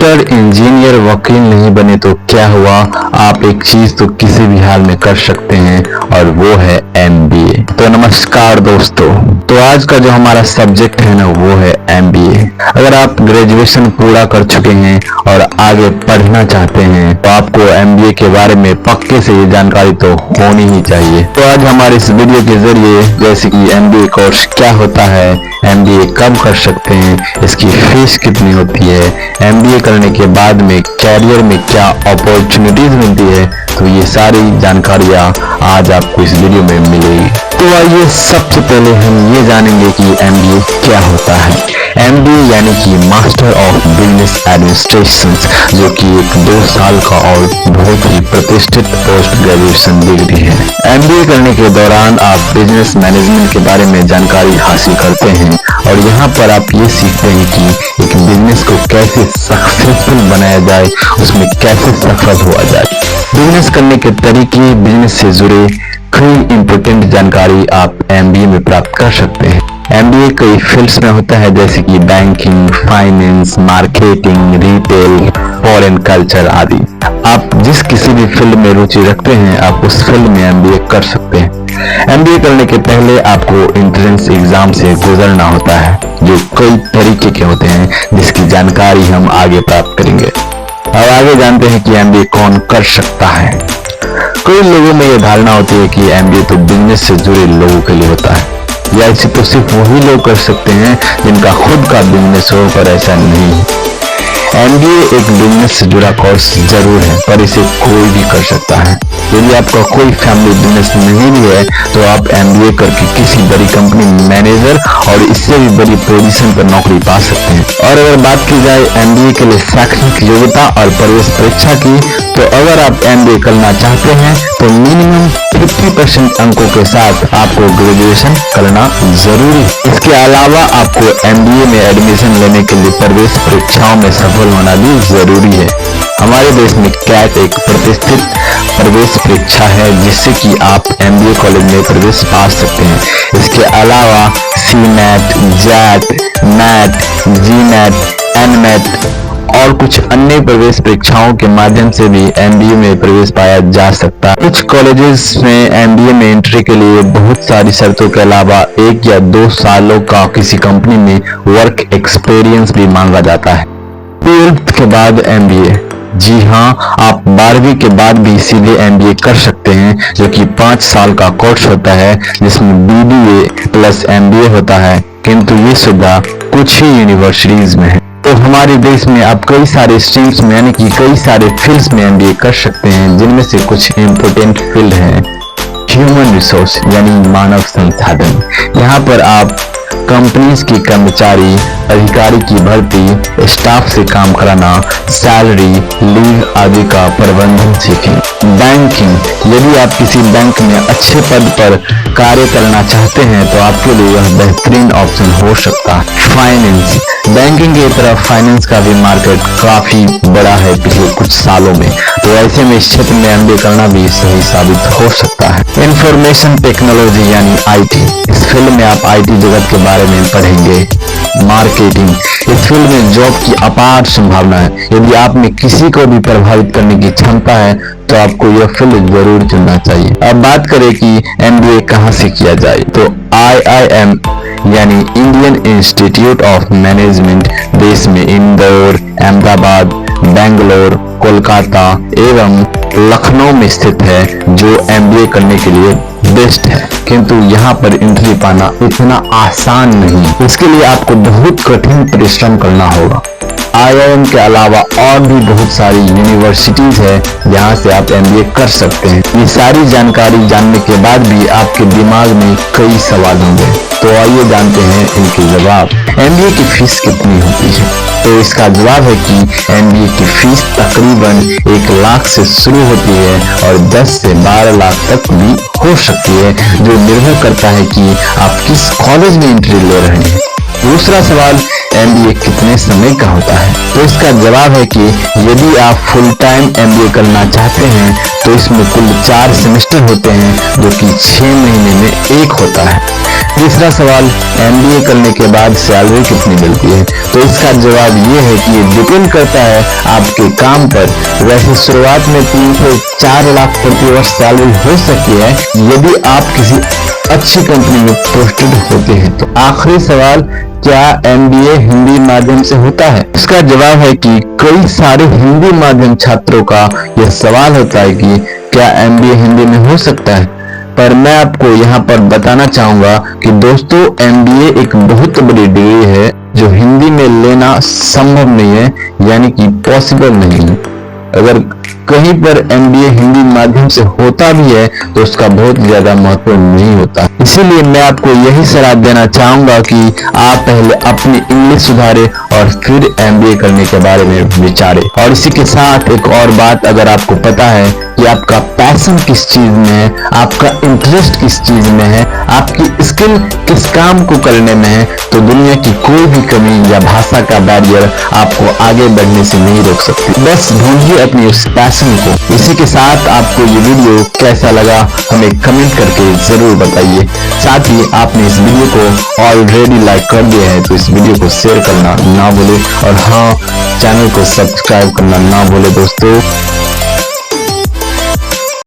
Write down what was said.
Doctor, engineer, वकील नहीं बने तो क्या हुआ, आप एक चीज तो किसी भी हाल में कर सकते हैं और वो है MBA। तो नमस्कार दोस्तों, तो आज का जो हमारा सब्जेक्ट है ना वो है MBA। अगर आप ग्रेजुएशन पूरा कर चुके हैं और आगे पढ़ना चाहते हैं तो आपको MBA के बारे में पक्के से ये जानकारी तो होनी ही चाहिए। तो आज हमारे इस वीडियो के जरिए जैसे कि MBA कोर्स क्या होता है, MBA कब कर सकते हैं, इसकी फीस कितनी होती है, MBA करने के बाद में कैरियर में क्या अपॉर्चुनिटीज मिलती है, तो ये सारी जानकारियाँ आज आपको इस वीडियो में मिलेगी। तो आइए सबसे पहले हम ये जानेंगे कि MBA क्या होता है। MBA यानी कि मास्टर ऑफ बिजनेस एडमिनिस्ट्रेशन, जो कि एक 2 साल का और बहुत ही प्रतिष्ठित पोस्ट ग्रेजुएशन डिग्री है। MBA करने के दौरान आप बिजनेस मैनेजमेंट के बारे में जानकारी हासिल करते हैं और यहाँ पर आप ये सीखते हैं कि एक बिजनेस को कैसे सक्सेसफुल बनाया जाए, उसमें कैसे सफल हुआ जाए। बिजनेस करने के तरीके, बिजनेस से जुड़े कई इंपोर्टेंट जानकारी आप MBA में प्राप्त कर सकते हैं। MBA कई फील्ड्स में होता है जैसे कि banking, finance, marketing, retail, foreign culture आदि। आप जिस किसी भी फील्ड में रुचि रखते हैं आप उस फील्ड में MBA कर सकते हैं। MBA करने के पहले आपको एंट्रेंस एग्जाम से गुजरना होता है जो कई तरीके के होते हैं, जिसकी जानकारी हम आगे प्राप्त करेंगे। अब आगे जानते हैं कि MBA कौन कर सकता है। कई लोगों में यह धारणा होती है कि MBA तो बिजनेस से जुड़े लोगों के लिए होता है, या इसे तो सिर्फ वही लोग कर सकते हैं जिनका खुद का बिजनेस हो, पर ऐसा नहीं है। MBA एक बिजनेस से जुड़ा कोर्स जरूर है, पर इसे कोई भी कर सकता है। यदि आपका कोई फैमिली बिजनेस नहीं भी है तो आप MBA करके किसी बड़ी कंपनी में मैनेजर और इससे भी बड़ी पोजीशन पर नौकरी पा सकते हैं। और अगर बात की जाए MBA के लिए शैक्षणिक योग्यता और प्रवेश परीक्षा की, तो अगर आप MBA करना चाहते हैं तो मिनिमम 50% अंकों के साथ आपको ग्रेजुएशन करना जरूरी है। इसके अलावा आपको MBA में एडमिशन लेने के लिए प्रवेश परीक्षाओं में सफल होना भी जरूरी है। हमारे देश में कैट एक प्रतिष्ठित प्रवेश परीक्षा है जिससे कि आप MBA कॉलेज में प्रवेश पा सकते हैं। इसके अलावा CNET, JAT, NET, GNET, NMAT और कुछ अन्य प्रवेश परीक्षाओं के माध्यम से भी MBA में प्रवेश पाया जा सकता है। कुछ कॉलेजेस में MBA में एंट्री के लिए बहुत सारी शर्तों के अलावा 1 या 2 सालों का किसी कंपनी में वर्क एक्सपीरियंस भी मांगा जाता है। 12th के बाद MBA, जी हाँ, आप 12वीं के बाद भी सीधे MBA कर सकते हैं, जो कि 5 साल का कोर्स होता है जिसमें BBA प्लस MBA होता है, किंतु ये सुविधा कुछ ही यूनिवर्सिटीज में है। तो हमारे देश में आप कई सारे स्ट्रीम्स में यानी कि कई सारे फील्ड्स में MBA कर सकते हैं, जिनमें से कुछ इम्पोर्टेंट फील्ड हैं। ह्यूमन रिसोर्स यानी मानव संसाधन, यहाँ पर आप कंपनीज की कर्मचारी, अधिकारी की भर्ती, स्टाफ से काम कराना, सैलरी, लीव आदि का प्रबंधन सीखें। बैंकिंग, यदि आप किसी बैंक में अच्छे पद पर कार्य करना चाहते हैं तो आपके लिए यह बेहतरीन ऑप्शन हो सकता है। फाइनेंस, बैंकिंग की तरफ फाइनेंस का भी मार्केट काफी बड़ा है पिछले कुछ सालों में, तो ऐसे में इस क्षेत्र में MBA करना भी सही साबित हो सकता है। इंफॉर्मेशन टेक्नोलॉजी यानी IT, इस फील्ड में आप IT जगत के बारे में पढ़ेंगे। मार्केटिंग, इस फील्ड में जॉब की अपार संभावना है। यदि आप में किसी को भी प्रभावित करने की क्षमता है तो आपको यह फील्ड जरूर चुनना चाहिए। अब बात करें कि MBA कहाँ से किया जाए, तो IIM यानी इंडियन इंस्टीट्यूट ऑफ मैनेजमेंट देश में इंदौर, अहमदाबाद, बेंगलोर, कोलकाता एवं लखनऊ में स्थित है, जो MBA करने के लिए बेस्ट है। किंतु यहाँ पर एंट्री पाना इतना आसान नहीं, इसके लिए आपको बहुत कठिन परिश्रम करना होगा। IIM के अलावा और भी बहुत सारी यूनिवर्सिटीज है जहाँ से आप MBA कर सकते हैं। ये सारी जानकारी जानने के बाद भी आपके दिमाग में कई सवाल होंगे, तो आइए जानते हैं इनके जवाब। MBA की फीस कितनी होती है, तो इसका जवाब है कि MBA की फीस तकरीबन 1 लाख से शुरू होती है और 10 से 12 लाख तक भी हो सकती है, जो निर्भर करता है कि आप किस कॉलेज में एंट्री ले रहे हैं। दूसरा सवाल, MBA कितने समय का होता है, तो इसका जवाब है कि यदि आप फुल टाइम MBA करना चाहते हैं तो इसमें कुल 4 सेमेस्टर होते हैं, जो कि 6 महीने में एक होता है। तीसरा सवाल, एमबीए करने के बाद सैलरी कितनी मिलती है? तो इसका जवाब ये है कि ये डिपेंड करता है आपके काम पर। वैसे शुरुआत में 3 से 4 लाख प्रति वर्ष सैलरी हो सकती है यदि आप किसी अच्छी कंपनी में पोस्टेड होते हैं। तो आखिरी सवाल, क्या एमबीए हिंदी माध्यम से होता है? इसका जवाब है कि कई सारे हिंदी माध्यम छात्रों का यह सवाल होता है कि क्या एमबीए हिंदी में हो सकता है, पर मैं आपको यहाँ पर बताना चाहूंगा कि दोस्तों एमबीए एक बहुत बड़ी डिग्री है जो हिंदी में लेना संभव नहीं है, यानी कि पॉसिबल नहीं है। अगर कहीं पर एमबीए हिंदी माध्यम से होता भी है तो उसका बहुत ज्यादा महत्व नहीं होता। इसीलिए मैं आपको यही सलाह देना चाहूंगा कि आप पहले अपनी इंग्लिश सुधारें और फिर एमबीए करने के बारे में विचारें। और इसी के साथ एक और बात, अगर आपको पता है कि आपका पैशन किस चीज में है, आपका इंटरेस्ट किस चीज में है, आपकी स्किल किस काम को करने में है, तो दुनिया की कोई भी कमी या भाषा का बैरियर आपको आगे बढ़ने से नहीं रोक सकती। बस ढूंढिए अपनी उस पैशन को। इसी के साथ आपको ये वीडियो कैसा लगा हमें कमेंट करके जरूर बताइए। साथ ही आपने इस वीडियो को ऑलरेडी लाइक कर दिया है तो इस वीडियो को शेयर करना ना भूले, और हाँ, चैनल को सब्सक्राइब करना ना भूले दोस्तों।